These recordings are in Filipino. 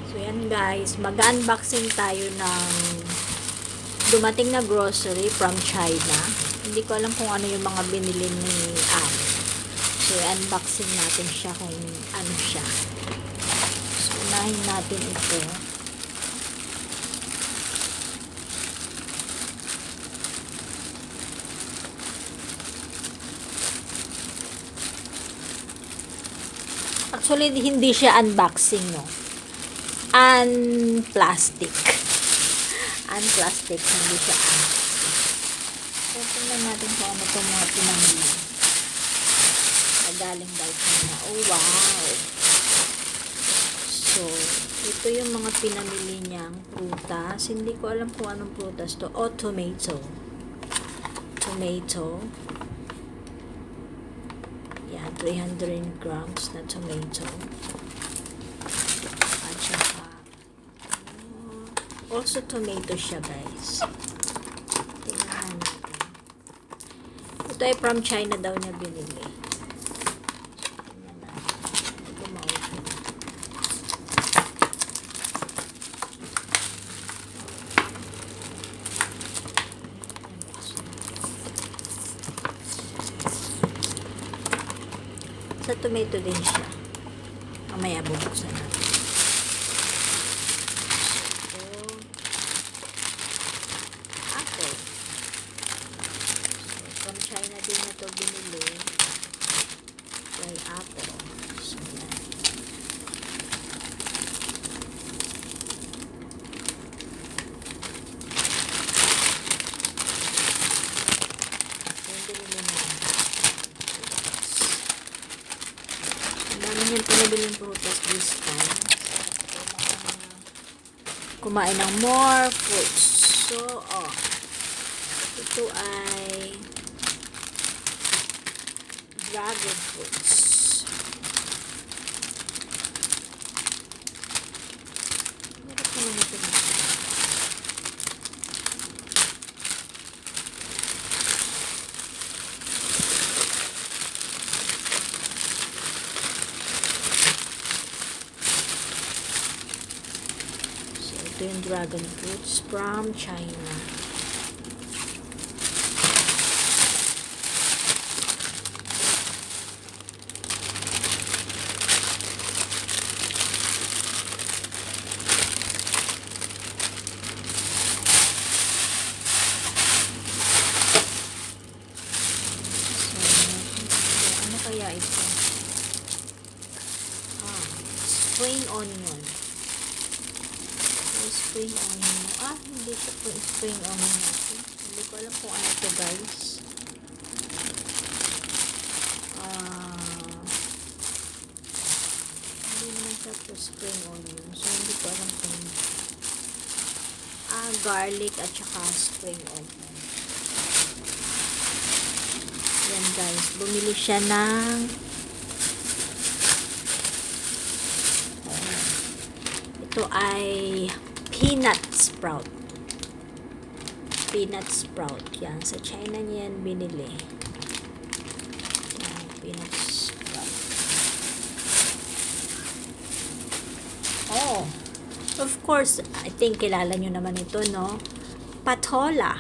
So yan guys, mag-unboxing tayo ng dumating na grocery from China. Hindi ko alam kung ano yung mga binili ni Am. So unboxing natin siya kung ano siya. So unahin natin ito. Actually, hindi siya unboxing, no? Unplastic. Unplastic, hindi siya unboxing. So, tingnan natin kung ano itong mga pinamili. Nagaling daw China. Oh, wow! So, ito yung mga pinamili niyang prutas. Hindi ko alam kung anong prutas to. Oh, tomato. Tomato. Yan, 300 grams na tomato. At saka, also tomato siya, guys. Tingnan natin. Ito ay from China daw niya binili. Tingnan natin. Ito ma-open. Sa tomato din siya. Mamaya bubuksan natin. So, apple. So, from China din na ito binili. May apple. So, yan. Yung binili natin. Dami niyang pinabiling prutas this time. Kumain ng more fruits. So, ito ay dragon fruits. Meron ko naman ito. Ito yung dragon fruits from China. So, ano kaya ito? Spring onion. Spring onion. Hindi siya po spring onion natin. Hindi ko alam kung ano ito, guys. Hindi naman siya po spring onion. So, hindi ko alam kung garlic at saka spring onion. Yan, guys. Bumili siya ng ito ay peanut sprout. Peanut sprout. Yan. Sa China niyan binili. Yan. Peanut sprout. Oh. Of course, I think kilala nyo naman ito, no? Patola.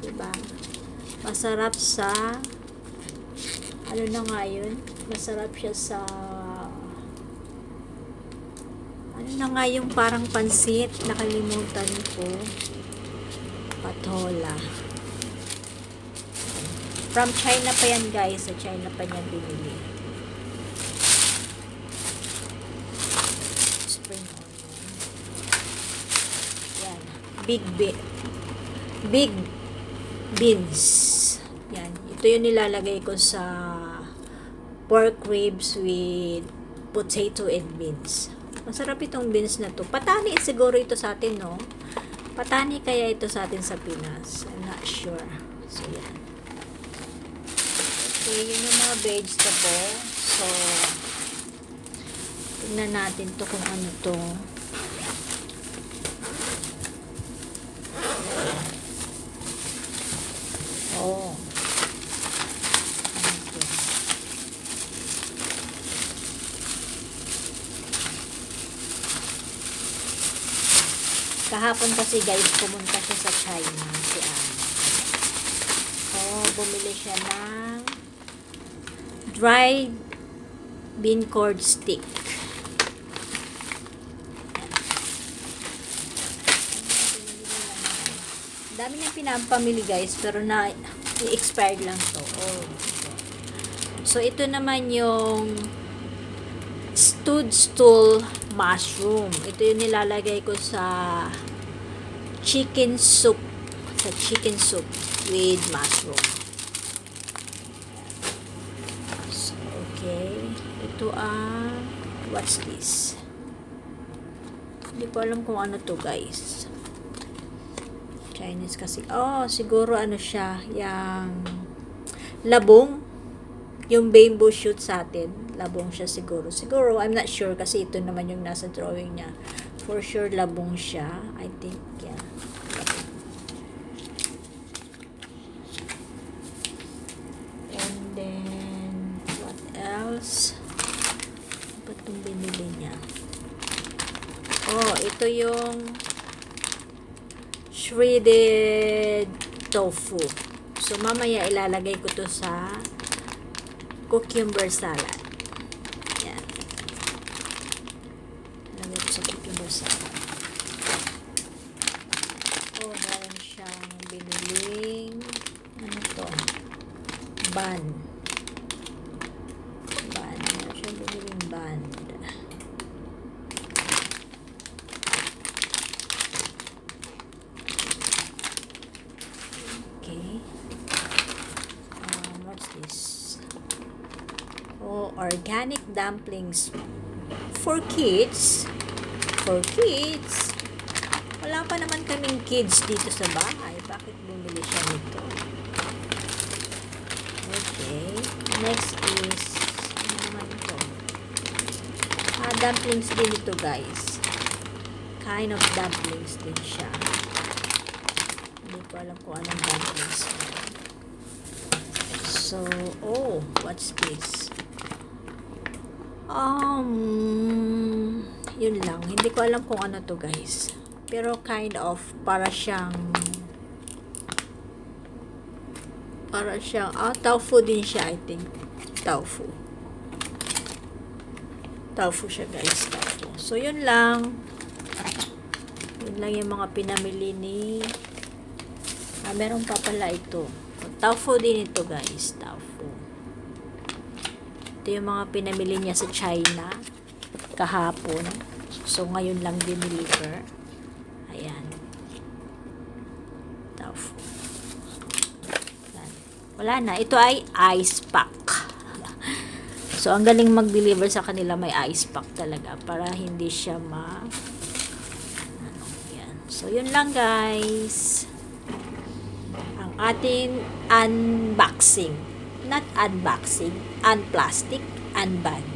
Diba? Masarap sa ano na nga yun? Masarap siya sa ano na nga yung parang pansit, nakalimutan ko. Patola. From China pa yan, guys. Sa China pa niya binili. Spring onion. Yan. Big beans. Yan. Ito yung nilalagay ko sa pork ribs with potato and beans. Masarap itong beans na to. Patani siguro ito sa atin, no? Patani kaya ito sa atin sa Pinas. I'm not sure. So, yan. Okay, yun yung mga vegetable. So, tingnan natin to kung ano to. Oh. Kahapon kasi guys, pumunta siya sa China, si Anne. So, bumili siya ng dried bean curd stick. Dami niyang pinampamili guys, pero i-expired lang to. Oh. So, ito naman yung toadstool mushroom. Ito yung nilalagay ko sa chicken soup. Sa chicken soup with mushroom. So, okay. Ito what's this? Hindi ko alam kung ano to guys. Chinese kasi. Oh, siguro ano siya, yung labong. Yung bamboo shoot sa atin. Labong siya siguro. Siguro, I'm not sure kasi ito naman yung nasa drawing niya. For sure, labong siya. I think, yeah. And then, what else? Ba't itong binili niya? Oh, ito yung shredded tofu. So, mamaya ilalagay ko to sa cucumber salad. Yan. Ilalagay ko sa cucumber salad. Oh, meron siyang biniling ano to? Bun. Meron siyang biniling bun. What's this? Oh, organic dumplings for kids. For kids. Wala pa naman kaming kids dito sa bahay. Bakit bumili siya nito? Okay. Next is ano naman ito? Dumplings din ito guys. Kind of dumplings din siya. Hindi ko alam kung anong dumplings. So, oh, what's this? Yun lang. Hindi ko alam kung ano to guys. Pero kind of, para siyang, tofu din siya, I think. Tofu. Tofu siya guys, tofu. So, yun lang. Yun lang yung mga pinamili ni, meron pa pala ito. Tofu din ito guys, tofu. Ito yung mga pinamili niya sa China kahapon. So ngayon lang dineliver. Ayan. Tofu. Wala na. Ito ay ice pack. So ang galing mag-deliver sa kanila, may ice pack talaga para hindi siya yan. So yun lang guys. Ating unboxing. Not unboxing. Unplastic. Unbag.